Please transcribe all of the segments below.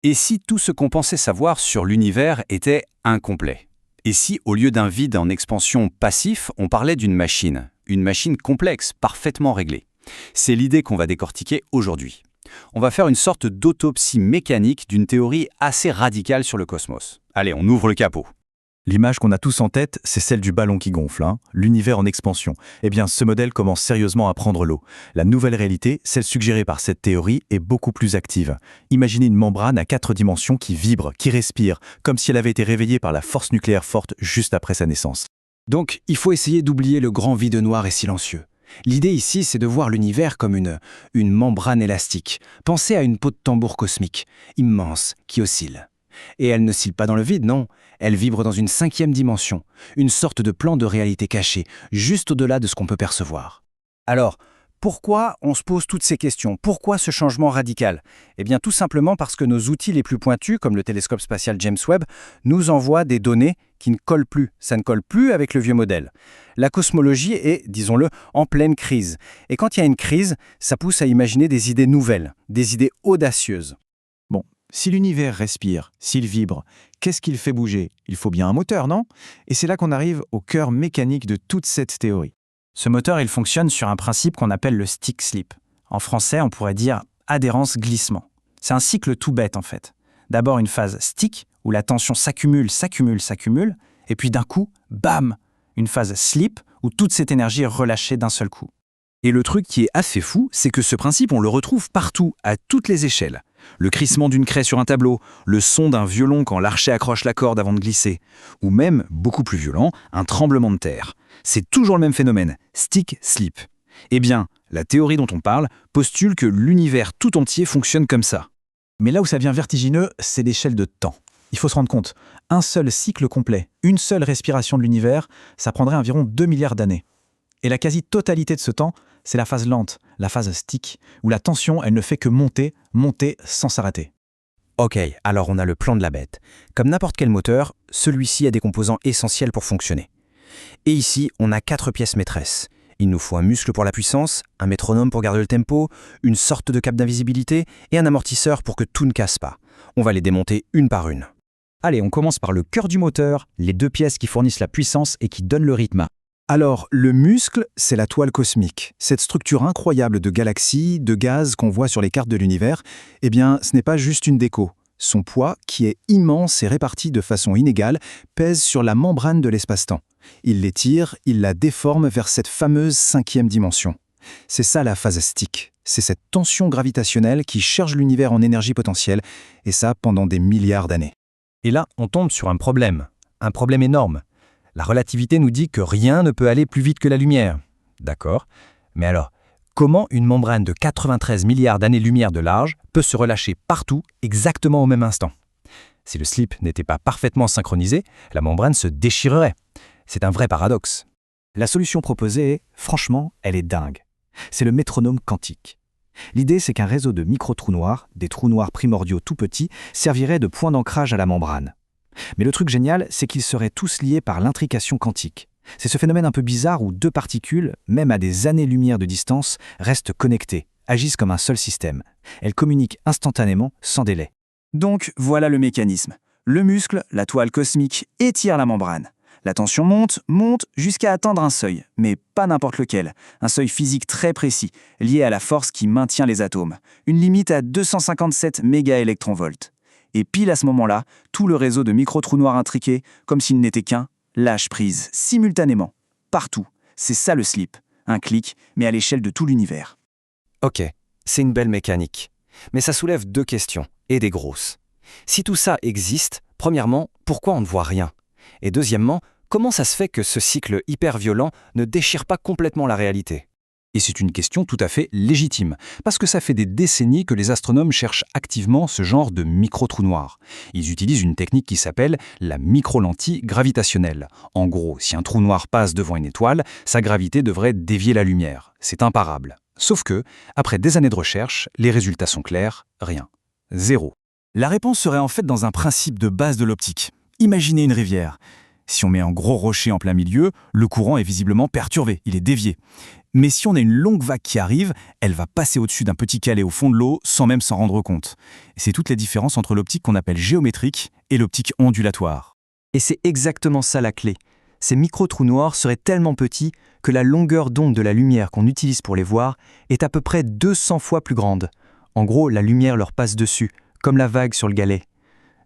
Et si tout ce qu'on pensait savoir sur l'univers était incomplet? Et si, au lieu d'un vide en expansion passif, on parlait d'une machine complexe, parfaitement réglée? C'est l'idée qu'on va décortiquer aujourd'hui. On va faire une sorte d'autopsie mécanique d'une théorie assez radicale sur le cosmos. Allez, on ouvre le capot. L'image qu'on a tous en tête, c'est celle du ballon qui gonfle, l'univers en expansion. Eh bien, ce modèle commence sérieusement à prendre l'eau. La nouvelle réalité, celle suggérée par cette théorie, est beaucoup plus active. Imaginez une membrane à 4 dimensions qui vibre, qui respire, comme si elle avait été réveillée par la force nucléaire forte juste après sa naissance. Donc, il faut essayer d'oublier le grand vide noir et silencieux. L'idée ici, c'est de voir l'univers comme une membrane élastique. Pensez à une peau de tambour cosmique, immense, qui oscille. Et elle n'oscille pas dans le vide, non. Elle vibre dans une 5e dimension, une sorte de plan de réalité caché, juste au-delà de ce qu'on peut percevoir. Alors, pourquoi on se pose toutes ces questions? Pourquoi ce changement radical? Eh bien, tout simplement parce que nos outils les plus pointus, comme le télescope spatial James Webb, nous envoient des données qui ne collent plus. Ça ne colle plus avec le vieux modèle. La cosmologie est, disons-le, en pleine crise. Et quand il y a une crise, ça pousse à imaginer des idées nouvelles, des idées audacieuses. Bon, si l'univers respire, s'il vibre, qu'est-ce qu'il fait bouger? Il faut bien un moteur, non? Et c'est là qu'on arrive au cœur mécanique de toute cette théorie. Ce moteur, il fonctionne sur un principe qu'on appelle le stick-slip. En français, on pourrait dire adhérence-glissement. C'est un cycle tout bête, en fait. D'abord une phase stick, où la tension s'accumule, et puis d'un coup, bam! Une phase slip, où toute cette énergie est relâchée d'un seul coup. Et le truc qui est assez fou, c'est que ce principe, on le retrouve partout, à toutes les échelles. Le crissement d'une craie sur un tableau, le son d'un violon quand l'archet accroche la corde avant de glisser, ou même, beaucoup plus violent, un tremblement de terre. C'est toujours le même phénomène, stick-slip. Eh bien, la théorie dont on parle postule que l'univers tout entier fonctionne comme ça. Mais là où ça devient vertigineux, c'est l'échelle de temps. Il faut se rendre compte, un seul cycle complet, une seule respiration de l'univers, ça prendrait environ 2 milliards d'années. Et la quasi-totalité de ce temps, c'est la phase lente, la phase stick, où la tension, elle ne fait que monter sans s'arrêter. Ok, alors on a le plan de la bête. Comme n'importe quel moteur, celui-ci a des composants essentiels pour fonctionner. Et ici, on a 4 pièces maîtresses. Il nous faut un muscle pour la puissance, un métronome pour garder le tempo, une sorte de cape d'invisibilité et un amortisseur pour que tout ne casse pas. On va les démonter une par une. Allez, on commence par le cœur du moteur, les 2 pièces qui fournissent la puissance et qui donnent le rythme. Alors, le muscle, c'est la toile cosmique. Cette structure incroyable de galaxies, de gaz qu'on voit sur les cartes de l'univers, eh bien, ce n'est pas juste une déco. Son poids, qui est immense et réparti de façon inégale, pèse sur la membrane de l'espace-temps. Il l'étire, il la déforme vers cette fameuse 5e dimension. C'est ça la phase stick. C'est cette tension gravitationnelle qui charge l'univers en énergie potentielle, et ça pendant des milliards d'années. Et là, on tombe sur un problème énorme. La relativité nous dit que rien ne peut aller plus vite que la lumière. D'accord. Mais alors, comment une membrane de 93 milliards d'années-lumière de large peut se relâcher partout, exactement au même instant? Si le slip n'était pas parfaitement synchronisé, la membrane se déchirerait. C'est un vrai paradoxe. La solution proposée, franchement, elle est dingue. C'est le métronome quantique. L'idée, c'est qu'un réseau de micro-trous noirs, des trous noirs primordiaux tout petits, servirait de point d'ancrage à la membrane. Mais le truc génial, c'est qu'ils seraient tous liés par l'intrication quantique. C'est ce phénomène un peu bizarre où 2 particules, même à des années-lumière de distance, restent connectées, agissent comme un seul système. Elles communiquent instantanément, sans délai. Donc, voilà le mécanisme. Le muscle, la toile cosmique, étire la membrane. La tension monte jusqu'à atteindre un seuil, mais pas n'importe lequel. Un seuil physique très précis, lié à la force qui maintient les atomes. Une limite à 257 mégaélectronvolts. Et pile à ce moment-là, tout le réseau de micro-trous noirs intriqués, comme s'il n'était qu'un, lâche prise, simultanément, partout. C'est ça le slip. Un clic, mais à l'échelle de tout l'univers. Ok, c'est une belle mécanique. Mais ça soulève 2 questions, et des grosses. Si tout ça existe, premièrement, pourquoi on ne voit rien? Et deuxièmement, comment ça se fait que ce cycle hyper violent ne déchire pas complètement la réalité? Et c'est une question tout à fait légitime, parce que ça fait des décennies que les astronomes cherchent activement ce genre de micro-trous noirs. Ils utilisent une technique qui s'appelle la micro-lentille gravitationnelle. En gros, si un trou noir passe devant une étoile, sa gravité devrait dévier la lumière. C'est imparable. Sauf que, après des années de recherche, les résultats sont clairs, rien. Zéro. La réponse serait en fait dans un principe de base de l'optique. Imaginez une rivière. Si on met un gros rocher en plein milieu, le courant est visiblement perturbé, il est dévié. Mais si on a une longue vague qui arrive, elle va passer au-dessus d'un petit calais au fond de l'eau sans même s'en rendre compte. C'est toute la différence entre l'optique qu'on appelle géométrique et l'optique ondulatoire. Et c'est exactement ça la clé. Ces micro-trous noirs seraient tellement petits que la longueur d'onde de la lumière qu'on utilise pour les voir est à peu près 200 fois plus grande. En gros, la lumière leur passe dessus, comme la vague sur le galet.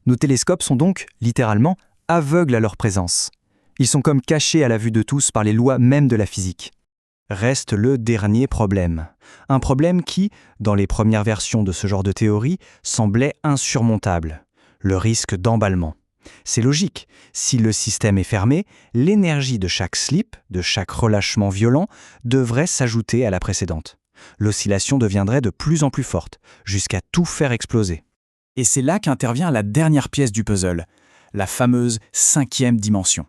Nos télescopes sont donc, littéralement, aveugles à leur présence. Ils sont comme cachés à la vue de tous par les lois même de la physique. Reste le dernier problème. Un problème qui, dans les premières versions de ce genre de théorie, semblait insurmontable. Le risque d'emballement. C'est logique. Si le système est fermé, l'énergie de chaque slip, de chaque relâchement violent, devrait s'ajouter à la précédente. L'oscillation deviendrait de plus en plus forte, jusqu'à tout faire exploser. Et c'est là qu'intervient la dernière pièce du puzzle, la fameuse 5e dimension.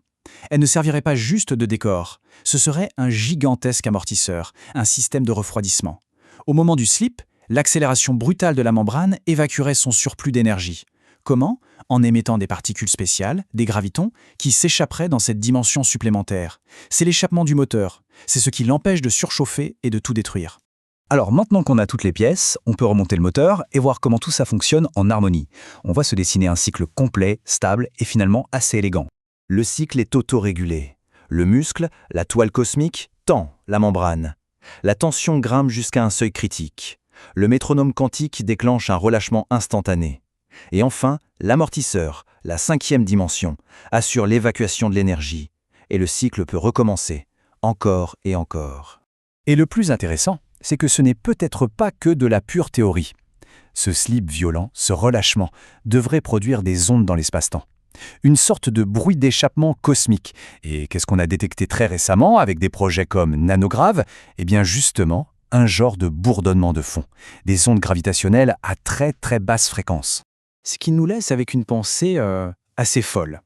Elle ne servirait pas juste de décor, ce serait un gigantesque amortisseur, un système de refroidissement. Au moment du slip, l'accélération brutale de la membrane évacuerait son surplus d'énergie. Comment ? En émettant des particules spéciales, des gravitons, qui s'échapperaient dans cette dimension supplémentaire. C'est l'échappement du moteur, c'est ce qui l'empêche de surchauffer et de tout détruire. Alors maintenant qu'on a toutes les pièces, on peut remonter le moteur et voir comment tout ça fonctionne en harmonie. On voit se dessiner un cycle complet, stable et finalement assez élégant. Le cycle est autorégulé. Le muscle, la toile cosmique, tend la membrane. La tension grimpe jusqu'à un seuil critique. Le métronome quantique déclenche un relâchement instantané. Et enfin, l'amortisseur, la 5e dimension, assure l'évacuation de l'énergie. Et le cycle peut recommencer, encore et encore. Et le plus intéressant, c'est que ce n'est peut-être pas que de la pure théorie. Ce slip violent, ce relâchement, devrait produire des ondes dans l'espace-temps. Une sorte de bruit d'échappement cosmique. Et qu'est-ce qu'on a détecté très récemment avec des projets comme Nanograve ? Eh bien justement, un genre de bourdonnement de fond. Des ondes gravitationnelles à très très basse fréquence. Ce qui nous laisse avec une pensée assez folle.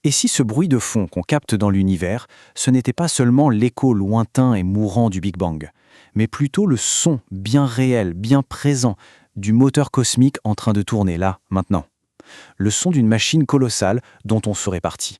Et si ce bruit de fond qu'on capte dans l'univers, ce n'était pas seulement l'écho lointain et mourant du Big Bang, mais plutôt le son bien réel, bien présent, du moteur cosmique en train de tourner là, maintenant. Le son d'une machine colossale dont on serait parti.